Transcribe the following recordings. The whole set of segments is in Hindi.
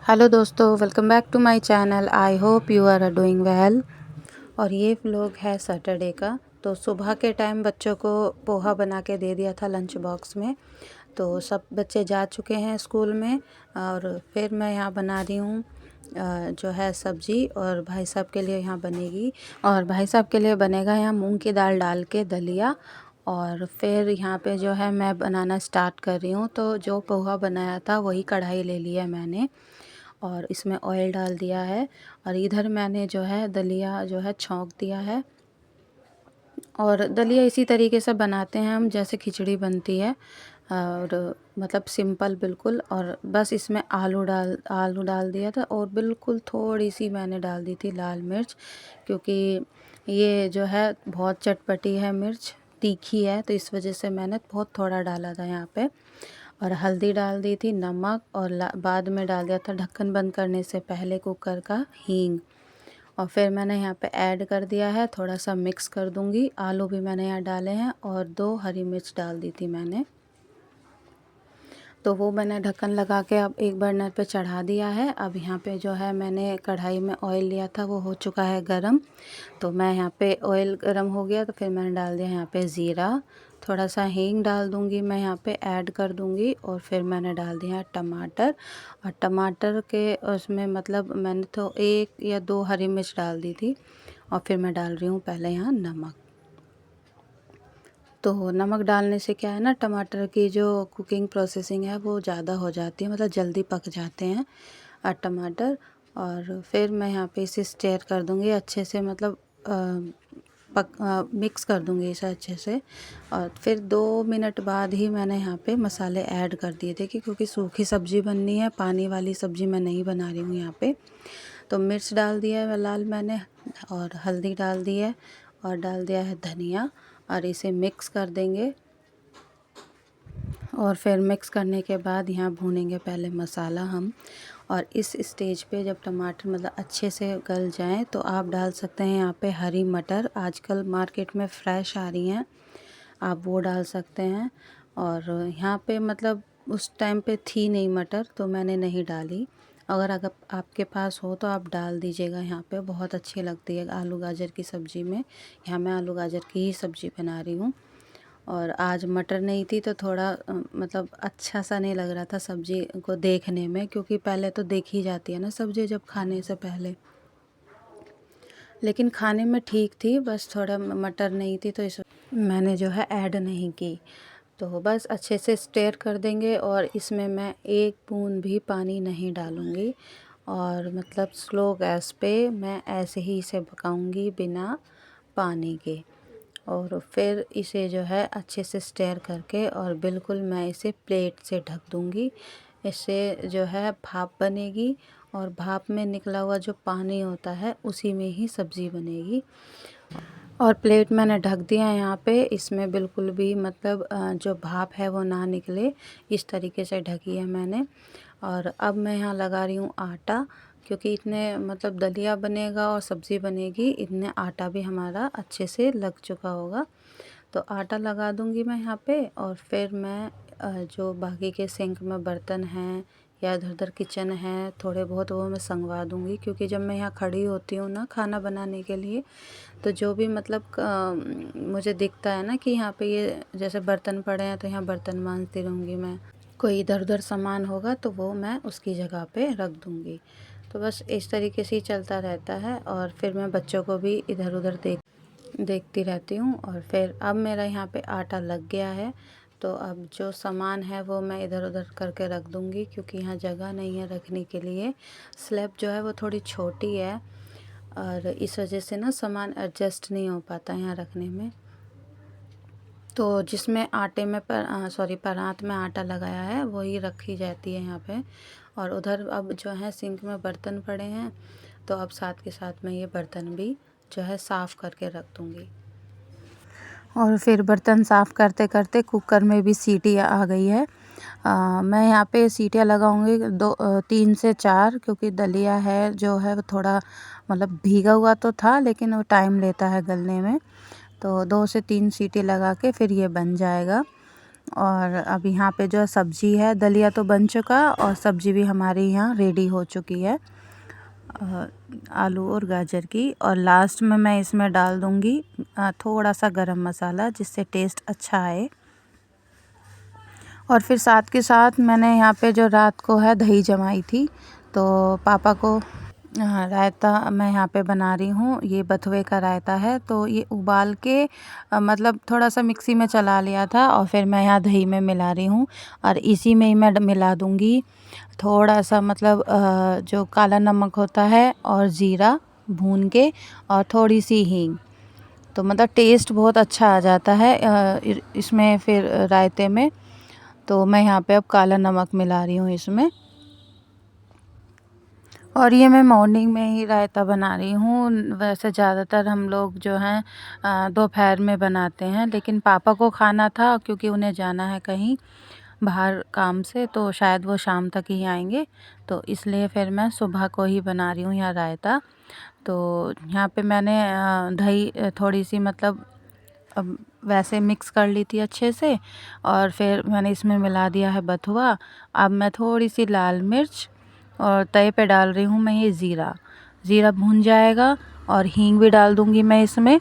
हेलो दोस्तों, welcome back to my channel. I hope you are doing well. और ये व्लॉग है सैटरडे का। तो सुबह के टाइम बच्चों को पोहा बना के दे दिया था लंच बॉक्स में। तो सब बच्चे जा चुके हैं स्कूल में और फिर मैं यहाँ बना रही हूँ जो है सब्ज़ी। और भाई साहब के लिए यहाँ बनेगी, और भाई साहब के लिए बनेगा यहाँ मूंग की दाल डाल के दलिया। और फिर यहाँ पे जो है मैं बनाना स्टार्ट कर रही हूँ। तो जो पोहा बनाया था वही कढ़ाई ले लिया मैंने और इसमें ऑयल डाल दिया है। और इधर मैंने जो है दलिया जो है छौंक दिया है। और दलिया इसी तरीके से बनाते हैं हम जैसे खिचड़ी बनती है, और मतलब सिंपल बिल्कुल। और बस इसमें आलू डाल दिया था, और बिल्कुल थोड़ी सी मैंने डाल दी थी लाल मिर्च, क्योंकि ये जो है बहुत चटपटी है, मिर्च तीखी है, तो इस वजह से मैंने बहुत थोड़ा डाला था यहाँ पे। और हल्दी डाल दी थी, नमक, और बाद में डाल दिया था ढक्कन बंद करने से पहले कुकर का हींग। और फिर मैंने यहाँ पे ऐड कर दिया है, थोड़ा सा मिक्स कर दूँगी। आलू भी मैंने यहाँ डाले हैं और 2 हरी मिर्च डाल दी थी मैंने। तो वो मैंने ढक्कन लगा के अब एक बर्नर पे चढ़ा दिया है। अब यहाँ पे जो है मैंने कढ़ाई में ऑयल लिया था, वो हो चुका है गरम। तो मैं यहाँ पे ऑयल गरम हो गया तो फिर मैंने डाल दिया यहाँ पे ज़ीरा, थोड़ा सा हींग डाल दूँगी मैं यहाँ पे ऐड कर दूँगी। और फिर मैंने डाल दिया टमाटर, और टमाटर के उसमें मतलब मैंने तो 1 या 2 हरी मिर्च डाल दी थी। और फिर मैं डाल रही हूँ पहले यहाँ नमक। तो नमक डालने से क्या है ना, टमाटर की जो कुकिंग प्रोसेसिंग है वो ज़्यादा हो जाती है, मतलब जल्दी पक जाते हैं टमाटर। और फिर मैं यहाँ पे इसे स्टेयर कर दूँगी अच्छे से, मतलब मिक्स कर दूँगी इसे अच्छे से। और फिर 2 मिनट बाद ही मैंने यहाँ पे मसाले ऐड कर दिए थे क्योंकि सूखी सब्ज़ी बननी है, पानी वाली सब्ज़ी मैं नहीं बना रही हूँ यहाँ पे। तो मिर्च डाल दिया है लाल मैंने, और हल्दी डाल दी है, और डाल दिया है धनिया। और इसे मिक्स कर देंगे। और फिर मिक्स करने के बाद यहाँ भूनेंगे पहले मसाला हम। और इस स्टेज पे जब टमाटर मतलब अच्छे से गल जाएं तो आप डाल सकते हैं यहाँ पे हरी मटर, आजकल मार्केट में फ़्रेश आ रही हैं, आप वो डाल सकते हैं। और यहाँ पे मतलब उस टाइम पे थी नहीं मटर, तो मैंने नहीं डाली। अगर आपके पास हो तो आप डाल दीजिएगा, यहाँ पे बहुत अच्छी लगती है आलू गाजर की सब्ज़ी में। यहाँ मैं आलू गाजर की ही सब्ज़ी बना रही हूँ। और आज मटर नहीं थी तो थोड़ा मतलब अच्छा सा नहीं लग रहा था सब्ज़ी को देखने में, क्योंकि पहले तो देखी जाती है ना सब्ज़ी जब खाने से पहले। लेकिन खाने में ठीक थी, बस थोड़ा मटर नहीं थी तो इस मैंने जो है ऐड नहीं की। तो बस अच्छे से स्टेयर कर देंगे, और इसमें मैं 1 बूंद भी पानी नहीं डालूँगी। और मतलब स्लो गैस पे मैं ऐसे ही इसे पकाऊँगी बिना पानी के। और फिर इसे जो है अच्छे से स्टेयर करके, और बिल्कुल मैं इसे प्लेट से ढक दूँगी। इससे जो है भाप बनेगी, और भाप में निकला हुआ जो पानी होता है उसी में ही सब्ज़ी बनेगी। और प्लेट मैंने ढक दिया है यहाँ पे, इसमें बिल्कुल भी मतलब जो भाप है वो ना निकले, इस तरीके से ढकी है मैंने। और अब मैं यहाँ लगा रही हूँ आटा, क्योंकि इतने मतलब दलिया बनेगा और सब्ज़ी बनेगी, इतने आटा भी हमारा अच्छे से लग चुका होगा। तो आटा लगा दूँगी मैं यहाँ पे। और फिर मैं जो बाकी के सिंक में बर्तन हैं या इधर उधर किचन है थोड़े बहुत, वो मैं संगवा दूँगी, क्योंकि जब मैं यहाँ खड़ी होती हूँ ना खाना बनाने के लिए, तो जो भी मतलब मुझे दिखता है ना कि यहाँ पे ये जैसे बर्तन पड़े हैं तो यहाँ बर्तन मांजती रहूँगी मैं। कोई इधर उधर सामान होगा तो वो मैं उसकी जगह पे रख दूँगी। तो बस इस तरीके से ही चलता रहता है। और फिर मैं बच्चों को भी इधर उधर देखती रहती हूँ। और फिर अब मेरा यहाँ पे आटा लग गया है, तो अब जो सामान है वो मैं इधर उधर करके रख दूँगी, क्योंकि यहाँ जगह नहीं है रखने के लिए। स्लैब जो है वो थोड़ी छोटी है, और इस वजह से ना सामान एडजस्ट नहीं हो पाता यहाँ रखने में। तो जिसमें आटे में परात में आटा लगाया है वही रखी जाती है यहाँ पे। और उधर अब जो है सिंक में बर्तन पड़े हैं, तो अब साथ के साथ में ये बर्तन भी जो है साफ़ करके रख दूँगी। और फिर बर्तन साफ़ करते करते कुकर में भी सीटी आ गई है। मैं यहाँ पे सीटियाँ लगाऊंगी 3 से 4, क्योंकि दलिया है जो है वो थोड़ा मतलब भीगा हुआ तो था, लेकिन वो टाइम लेता है गलने में। तो 2 से 3 सीटी लगा के फिर ये बन जाएगा। और अब यहाँ पे जो सब्ज़ी है, दलिया तो बन चुका और सब्ज़ी भी हमारी यहाँ रेडी हो चुकी है, आलू और गाजर की। और लास्ट में मैं इसमें डाल दूँगी थोड़ा सा गरम मसाला, जिससे टेस्ट अच्छा आए। और फिर साथ के साथ मैंने यहाँ पे जो रात को है दही जमाई थी, तो पापा को रायता मैं यहाँ पे बना रही हूँ। ये बथुए का रायता है, तो ये उबाल के मतलब थोड़ा सा मिक्सी में चला लिया था और फिर मैं यहाँ दही में मिला रही हूँ। और इसी में ही मैं मिला दूँगी थोड़ा सा मतलब जो काला नमक होता है और ज़ीरा भून के, और थोड़ी सी हींग। तो मतलब टेस्ट बहुत अच्छा आ जाता है इसमें फिर रायते में। तो मैं यहाँ पे अब काला नमक मिला रही हूँ इसमें। और ये मैं मॉर्निंग में ही रायता बना रही हूँ। वैसे ज़्यादातर हम लोग जो हैं दोपहर में बनाते हैं, लेकिन पापा को खाना था क्योंकि उन्हें जाना है कहीं बाहर काम से, तो शायद वो शाम तक ही आएंगे, तो इसलिए फिर मैं सुबह को ही बना रही हूँ यहाँ रायता। तो यहाँ पे मैंने दही थोड़ी सी मतलब वैसे मिक्स कर ली थी अच्छे से, और फिर मैंने इसमें मिला दिया है बथुआ। अब मैं थोड़ी सी लाल मिर्च और तवे पे डाल रही हूँ मैं ये ज़ीरा भून जाएगा, और हींग भी डाल दूँगी मैं इसमें।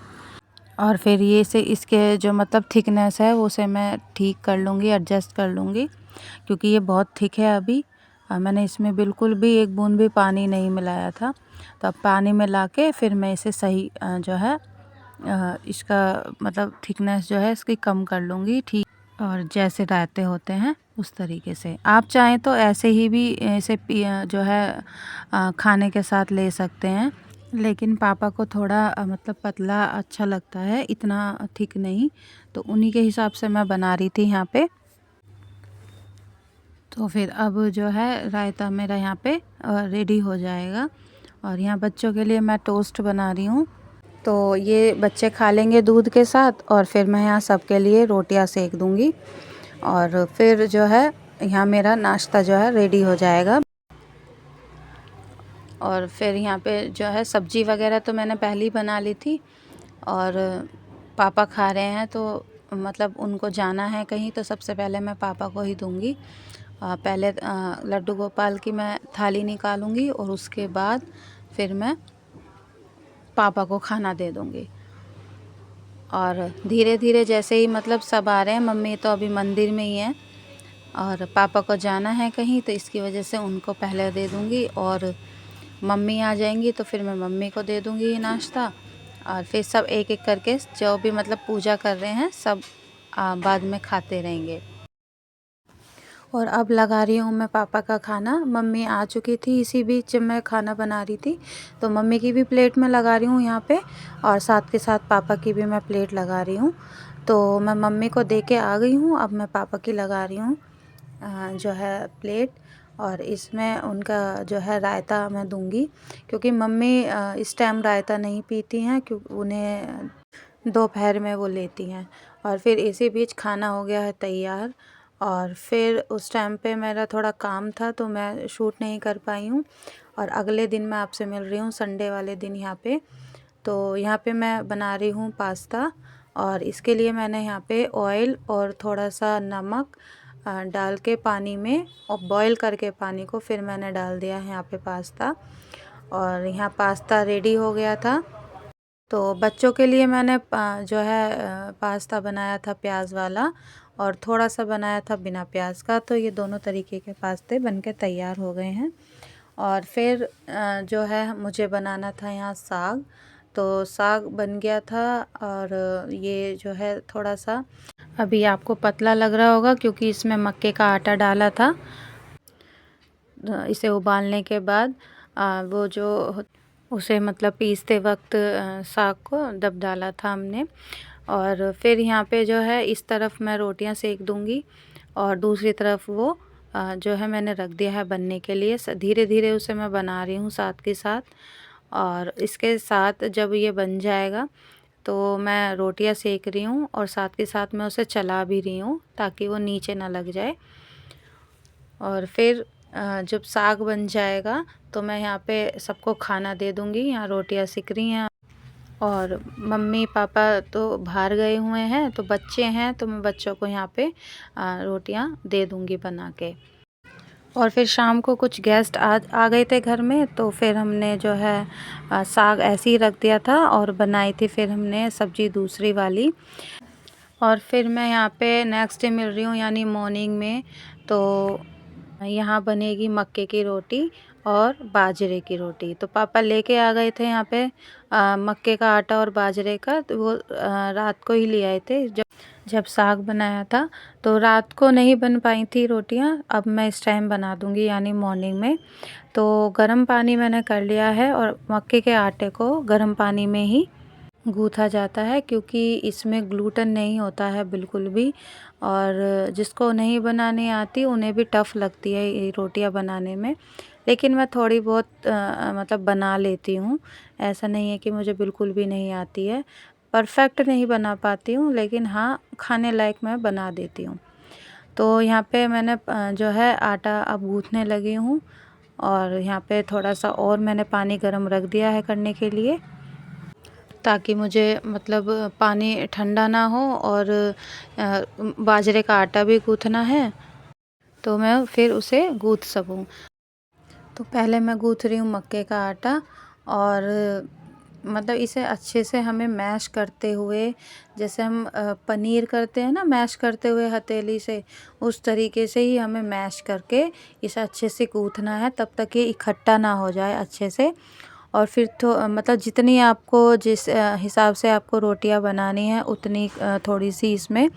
और फिर ये से इसके जो मतलब थिकनेस है उसे मैं ठीक कर लूँगी, एडजस्ट कर लूँगी, क्योंकि ये बहुत थिक है अभी। मैंने इसमें बिल्कुल भी एक बूंद भी पानी नहीं मिलाया था। तो अब पानी मिला के फिर मैं इसे सही जो है इसका मतलब थिकनेस जो है इसकी कम कर लूँगी, ठीक। और जैसे रायते होते हैं उस तरीके से आप चाहें तो ऐसे ही भी इसे जो है खाने के साथ ले सकते हैं, लेकिन पापा को थोड़ा मतलब पतला अच्छा लगता है, इतना थिक नहीं। तो उन्हीं के हिसाब से मैं बना रही थी यहाँ पे। तो फिर अब जो है रायता मेरा यहाँ पे रेडी हो जाएगा। और यहाँ बच्चों के लिए मैं टोस्ट बना रही हूँ, तो ये बच्चे खा लेंगे दूध के साथ, और फिर मैं यहाँ सबके लिए रोटियाँ सेक दूँगी। और फिर जो है यहाँ मेरा नाश्ता जो है रेडी हो जाएगा। और फिर यहाँ पे जो है सब्ज़ी वगैरह तो मैंने पहले ही बना ली थी। और पापा खा रहे हैं, तो मतलब उनको जाना है कहीं, तो सबसे पहले मैं पापा को ही दूँगी। पहले लड्डू गोपाल की मैं थाली निकालूंगी, और उसके बाद फिर मैं पापा को खाना दे दूँगी। और धीरे धीरे जैसे ही मतलब सब आ रहे हैं, मम्मी तो अभी मंदिर में ही है और पापा को जाना है कहीं, तो इसकी वजह से उनको पहले दे दूँगी। और मम्मी आ जाएंगी तो फिर मैं मम्मी को दे दूँगी ये नाश्ता। और फिर सब एक एक करके जो भी मतलब पूजा कर रहे हैं सब बाद में खाते रहेंगे। और अब लगा रही हूँ मैं पापा का खाना। मम्मी आ चुकी थी इसी बीच जब मैं खाना बना रही थी, तो मम्मी की भी प्लेट में लगा रही हूँ यहाँ पे, और साथ के साथ पापा की भी मैं प्लेट लगा रही हूँ। तो मैं मम्मी को दे के आ गई हूँ, अब मैं पापा की लगा रही हूँ जो है प्लेट। और इसमें उनका जो है रायता मैं दूँगी, क्योंकि मम्मी इस टाइम रायता नहीं पीती हैं, क्योंकि उन्हें दोपहर में वो लेती हैं। और फिर इसी बीच खाना हो गया है तैयार। और फिर उस टाइम पे मेरा थोड़ा काम था, तो मैं शूट नहीं कर पाई हूँ। और अगले दिन मैं आपसे मिल रही हूँ संडे वाले दिन यहाँ पे। तो यहाँ पे मैं बना रही हूँ पास्ता, और इसके लिए मैंने यहाँ पे ऑयल और थोड़ा सा नमक डाल के पानी में, और बॉईल करके पानी को फिर मैंने डाल दिया है यहाँ पे पास्ता। और यहाँ पास्ता रेडी हो गया था। तो बच्चों के लिए मैंने जो है पास्ता बनाया था प्याज वाला, और थोड़ा सा बनाया था बिना प्याज का। तो ये दोनों तरीके के पास्ते बनके तैयार हो गए हैं। और फिर जो है मुझे बनाना था यहाँ साग, तो साग बन गया था। और ये जो है थोड़ा सा अभी आपको पतला लग रहा होगा, क्योंकि इसमें मक्के का आटा डाला था। इसे उबालने के बाद वो जो उसे मतलब पीसते वक्त साग को दब डाला था हमने। और फिर यहाँ पे जो है इस तरफ मैं रोटियां सेक दूंगी, और दूसरी तरफ वो जो है मैंने रख दिया है बनने के लिए। धीरे धीरे उसे मैं बना रही हूँ साथ के साथ। और इसके साथ जब ये बन जाएगा तो मैं रोटियां सेक रही हूँ, और साथ के साथ मैं उसे चला भी रही हूँ ताकि वो नीचे ना लग जाए। और फिर जब साग बन जाएगा तो मैं यहाँ पे सबको खाना दे दूँगी। यहाँ रोटियाँ सिक रही हैं। और मम्मी पापा तो बाहर गए हुए हैं, तो बच्चे हैं तो मैं बच्चों को यहाँ पे रोटियाँ दे दूँगी बना के। और फिर शाम को कुछ गेस्ट आ गए थे घर में, तो फिर हमने जो है साग ऐसे ही रख दिया था और बनाई थी फिर हमने सब्ज़ी दूसरी वाली। और फिर मैं यहाँ पे नेक्स्ट डे मिल रही हूँ यानी मॉर्निंग में, तो यहाँ बनेगी मक्के की रोटी और बाजरे की रोटी। तो पापा लेके आ गए थे यहाँ पे मक्के का आटा और बाजरे का, तो वो रात को ही ले आए थे जब जब साग बनाया था। तो रात को नहीं बन पाई थी रोटियाँ, अब मैं इस टाइम बना दूँगी यानी मॉर्निंग में। तो गर्म पानी मैंने कर लिया है और मक्के के आटे को गर्म पानी में ही गूँथा जाता है, क्योंकि इसमें ग्लूटेन नहीं होता है बिल्कुल भी। और जिसको नहीं बनानी आती उन्हें भी टफ़ लगती है ये रोटियां बनाने में, लेकिन मैं थोड़ी बहुत मतलब बना लेती हूँ। ऐसा नहीं है कि मुझे बिल्कुल भी नहीं आती है, परफेक्ट नहीं बना पाती हूँ, लेकिन हाँ खाने लायक मैं बना देती हूँ। तो यहाँ पे मैंने जो है आटा अब गूँथने लगी हूँ, और यहाँ पे थोड़ा सा और मैंने पानी गर्म रख दिया है करने के लिए, ताकि मुझे मतलब पानी ठंडा ना हो। और बाजरे का आटा भी गूँथना है, तो मैं फिर उसे गूँथ सकूँ। तो पहले मैं गूँथ रही हूँ मक्के का आटा, और मतलब इसे अच्छे से हमें मैश करते हुए, जैसे हम पनीर करते हैं ना मैश करते हुए हथेली से, उस तरीके से ही हमें मैश करके इसे अच्छे से गूँथना है, तब तक ये इकट्ठा ना हो जाए अच्छे से। और फिर तो मतलब जितनी आपको जिस हिसाब से आपको रोटियां बनानी है उतनी थोड़ी सी इसमें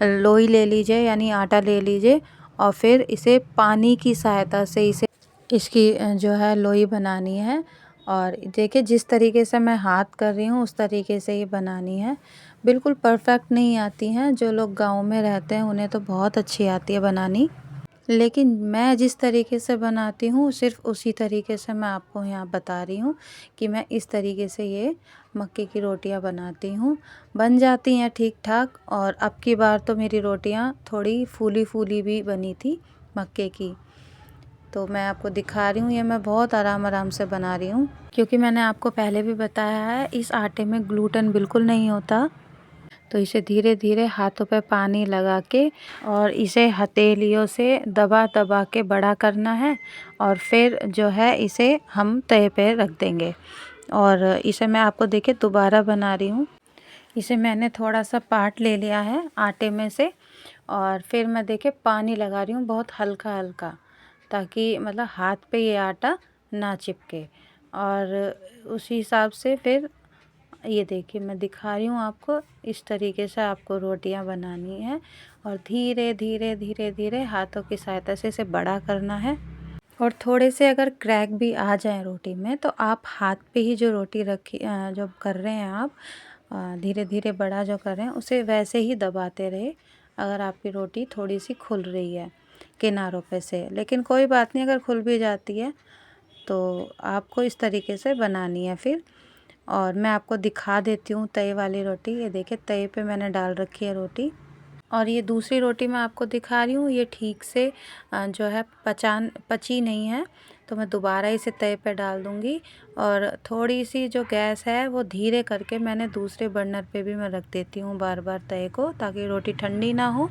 लोई ले लीजिए यानी आटा ले लीजिए, और फिर इसे पानी की सहायता से इसे इसकी जो है लोई बनानी है। और देखिए जिस तरीके से मैं हाथ कर रही हूँ उस तरीके से ये बनानी है। बिल्कुल परफेक्ट नहीं आती हैं, जो लोग गांव में रहते हैं उन्हें तो बहुत अच्छी आती है बनानी, लेकिन मैं जिस तरीके से बनाती हूँ सिर्फ़ उसी तरीके से मैं आपको यहाँ बता रही हूँ कि मैं इस तरीके से ये मक्के की रोटियाँ बनाती हूँ। बन जाती हैं ठीक ठाक, और अब की बार तो मेरी रोटियाँ थोड़ी फूली फूली भी बनी थी मक्के की। तो मैं आपको दिखा रही हूँ, ये मैं बहुत आराम आराम से बना रही हूँ, क्योंकि मैंने आपको पहले भी बताया है इस आटे में ग्लूटेन बिल्कुल नहीं होता। तो इसे धीरे धीरे हाथों पे पानी लगा के और इसे हथेलियों से दबा दबा के बड़ा करना है, और फिर जो है इसे हम तवे पे रख देंगे। और इसे मैं आपको देखिए दोबारा बना रही हूँ। इसे मैंने थोड़ा सा पार्ट ले लिया है आटे में से, और फिर मैं देखिए पानी लगा रही हूँ बहुत हल्का हल्का, ताकि मतलब हाथ पे ये आटा ना चिपके। और उसी हिसाब से फिर ये देखिए मैं दिखा रही हूँ आपको, इस तरीके से आपको रोटियां बनानी है, और धीरे धीरे धीरे धीरे हाथों की सहायता से इसे बड़ा करना है। और थोड़े से अगर क्रैक भी आ जाए रोटी में, तो आप हाथ पे ही जो रोटी रखी जो कर रहे हैं आप धीरे धीरे बड़ा जो कर रहे हैं उसे वैसे ही दबाते रहे, अगर आपकी रोटी थोड़ी सी खुल रही है किनारों पे से। लेकिन कोई बात नहीं, अगर खुल भी जाती है तो आपको इस तरीके से बनानी है फिर। और मैं आपको दिखा देती हूँ तवे वाली रोटी। ये देखिए तवे पे मैंने डाल रखी है रोटी, और ये दूसरी रोटी मैं आपको दिखा रही हूँ, ये ठीक से जो है पची नहीं है, तो मैं दोबारा इसे तवे पे डाल दूँगी। और थोड़ी सी जो गैस है वो धीरे करके मैंने दूसरे बर्नर पे भी मैं रख देती हूँ बार बार तवे को, ताकि रोटी ठंडी ना हो।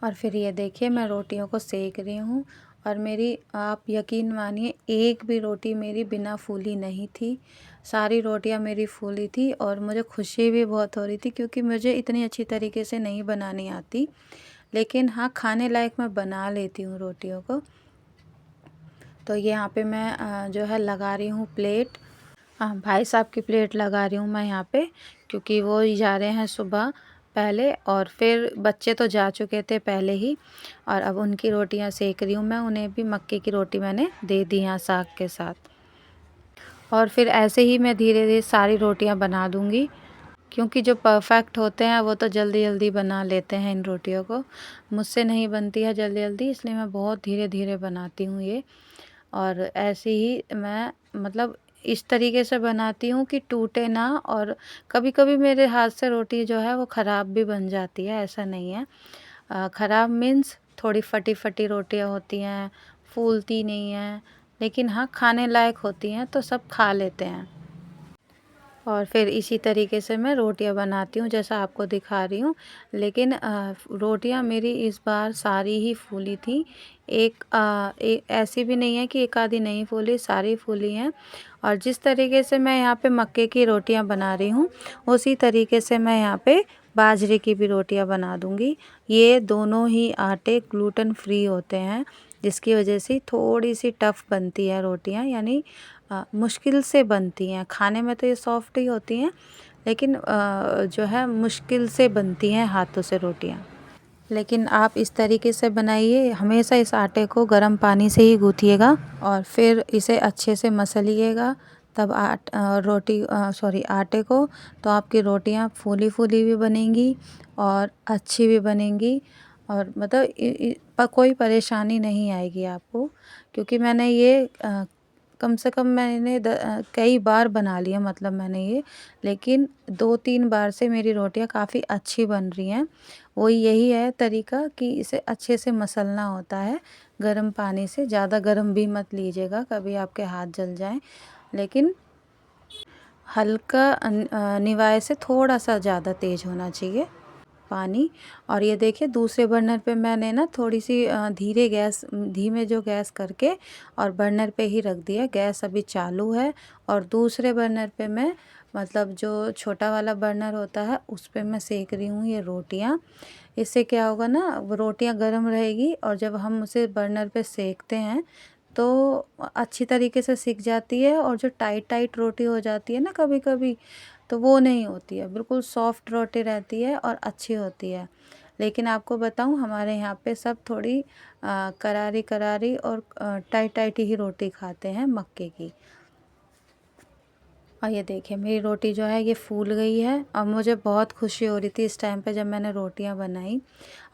और फिर ये देखिए मैं रोटियों को सेक रही हूँ, और मेरी आप यकीन मानिए एक भी रोटी मेरी बिना फूली नहीं थी, सारी रोटियां मेरी फूली थी। और मुझे खुशी भी बहुत हो रही थी, क्योंकि मुझे इतनी अच्छी तरीके से नहीं बनानी आती, लेकिन हाँ खाने लायक मैं बना लेती हूँ रोटियों को। तो ये यहाँ पे मैं जो है लगा रही हूँ प्लेट, भाई साहब की प्लेट लगा रही हूँ मैं यहाँ पे, क्योंकि वो ही जा रहे हैं सुबह पहले, और फिर बच्चे तो जा चुके थे पहले ही। और अब उनकी रोटियाँ सेक रही हूँ मैं, उन्हें भी मक्के की रोटी मैंने दे दी यहाँ साग के साथ। और फिर ऐसे ही मैं धीरे धीरे सारी रोटियाँ बना दूँगी, क्योंकि जो परफेक्ट होते हैं वो तो जल्दी जल्दी बना लेते हैं इन रोटियों को, मुझसे नहीं बनती है जल्दी जल्दी, इसलिए मैं बहुत धीरे धीरे बनाती हूँ ये। और ऐसे ही मैं मतलब इस तरीके से बनाती हूँ कि टूटे ना। और कभी कभी मेरे हाथ से रोटी जो है वो ख़राब भी बन जाती है, ऐसा नहीं है। ख़राब मीन्स थोड़ी फटी फटी रोटियाँ होती हैं, फूलती नहीं हैं, लेकिन हाँ खाने लायक होती हैं, तो सब खा लेते हैं। और फिर इसी तरीके से मैं रोटियां बनाती हूँ जैसा आपको दिखा रही हूँ। लेकिन रोटियां मेरी इस बार सारी ही फूली थी। ऐसी भी नहीं है कि एक आधी नहीं फूली, सारी फूली हैं। और जिस तरीके से मैं यहाँ पे मक्के की रोटियां बना रही हूँ उसी तरीके से मैं यहाँ पे बाजरे की भी रोटियां बना दूँगी। ये दोनों ही आटे ग्लूटेन फ्री होते हैं, जिसकी वजह से थोड़ी सी टफ़ बनती है रोटियां, यानी मुश्किल से बनती हैं। खाने में तो ये सॉफ्ट ही होती हैं, लेकिन जो है मुश्किल से बनती हैं हाथों से रोटियां। लेकिन आप इस तरीके से बनाइए, हमेशा इस आटे को गर्म पानी से ही गूँथिएगा और फिर इसे अच्छे से मसलिएगा। तब आटे को, तो आपकी रोटियां फूली फूली भी बनेंगी और अच्छी भी बनेंगी। और मतलब कोई परेशानी नहीं आएगी आपको, क्योंकि मैंने ये कम से कम मैंने कई बार बना लिया, मतलब मैंने ये, लेकिन 2-3 बार से मेरी रोटियां काफ़ी अच्छी बन रही हैं। वो यही है तरीका कि इसे अच्छे से मसलना होता है गर्म पानी से। ज़्यादा गर्म भी मत लीजिएगा, कभी आपके हाथ जल जाएं। लेकिन हल्का निवाए से थोड़ा सा ज़्यादा तेज़ होना चाहिए पानी। और ये देखिए दूसरे बर्नर पे मैंने ना थोड़ी सी धीमे जो गैस करके और बर्नर पे ही रख दिया। गैस अभी चालू है और दूसरे बर्नर पे मैं, मतलब जो छोटा वाला बर्नर होता है, उस पे मैं सेक रही हूँ ये रोटियाँ। इससे क्या होगा ना, रोटियाँ गर्म रहेगी और जब हम उसे बर्नर पे सेकते हैं तो अच्छी तरीके से सिक जाती है। और जो टाइट टाइट रोटी हो जाती है ना कभी कभी, तो वो नहीं होती है, बिल्कुल सॉफ्ट रोटी रहती है और अच्छी होती है। लेकिन आपको बताऊं, हमारे यहाँ पे सब थोड़ी करारी करारी और टाइट टाइट ही रोटी खाते हैं मक्के की। और ये देखिए मेरी रोटी जो है ये फूल गई है और मुझे बहुत खुशी हो रही थी इस टाइम पे जब मैंने रोटियां बनाई।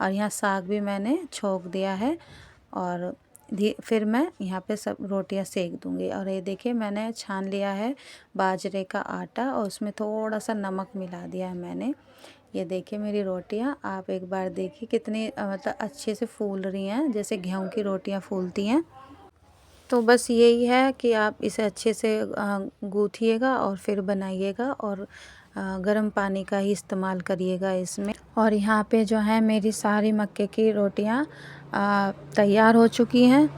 और यहाँ साग भी मैंने छोंक दिया है और फिर मैं यहाँ पे सब रोटियां सेक दूँगी। और ये देखिए मैंने छान लिया है बाजरे का आटा और उसमें थोड़ा सा नमक मिला दिया है मैंने। ये देखिए मेरी रोटियां, आप एक बार देखिए कितनी मतलब अच्छे से फूल रही हैं, जैसे गेहूं की रोटियां फूलती हैं। तो बस यही है कि आप इसे अच्छे से गूँथिएगा और फिर बनाइएगा और गर्म पानी का ही इस्तेमाल करिएगा इसमें। और यहाँ पे जो है मेरी सारी मक्के की रोटियाँ तैयार हो चुकी हैं।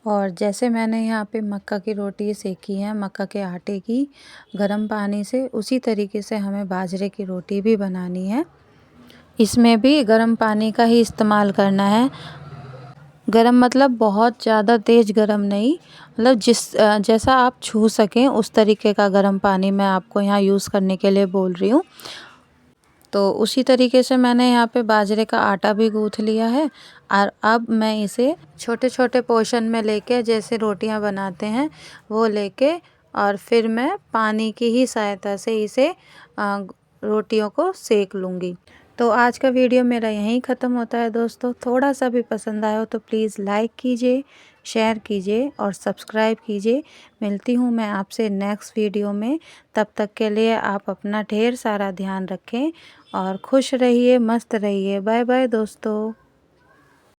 और जैसे मैंने यहाँ पे मक्का की रोटी सेकी है मक्का के आटे की गर्म पानी से, उसी तरीके से हमें बाजरे की रोटी भी बनानी है। इसमें भी गर्म पानी का ही इस्तेमाल करना है। गरम मतलब बहुत ज़्यादा तेज़ गरम नहीं, मतलब जैसा आप छू सकें उस तरीके का गर्म पानी मैं आपको यहाँ यूज़ करने के लिए बोल रही हूँ। तो उसी तरीके से मैंने यहाँ पे बाजरे का आटा भी गूँथ लिया है। और अब मैं इसे छोटे छोटे पोर्शन में लेके, जैसे रोटियाँ बनाते हैं वो लेके, और फिर मैं पानी की ही सहायता से इसे रोटियों को सेक लूँगी। तो आज का वीडियो मेरा यहीं ख़त्म होता है दोस्तों। थोड़ा सा भी पसंद आया हो तो प्लीज़ लाइक कीजिए, शेयर कीजिए और सब्सक्राइब कीजिए। मिलती हूँ मैं आपसे नेक्स्ट वीडियो में। तब तक के लिए आप अपना ढेर सारा ध्यान रखें और खुश रहिए, मस्त रहिए। बाय बाय दोस्तों।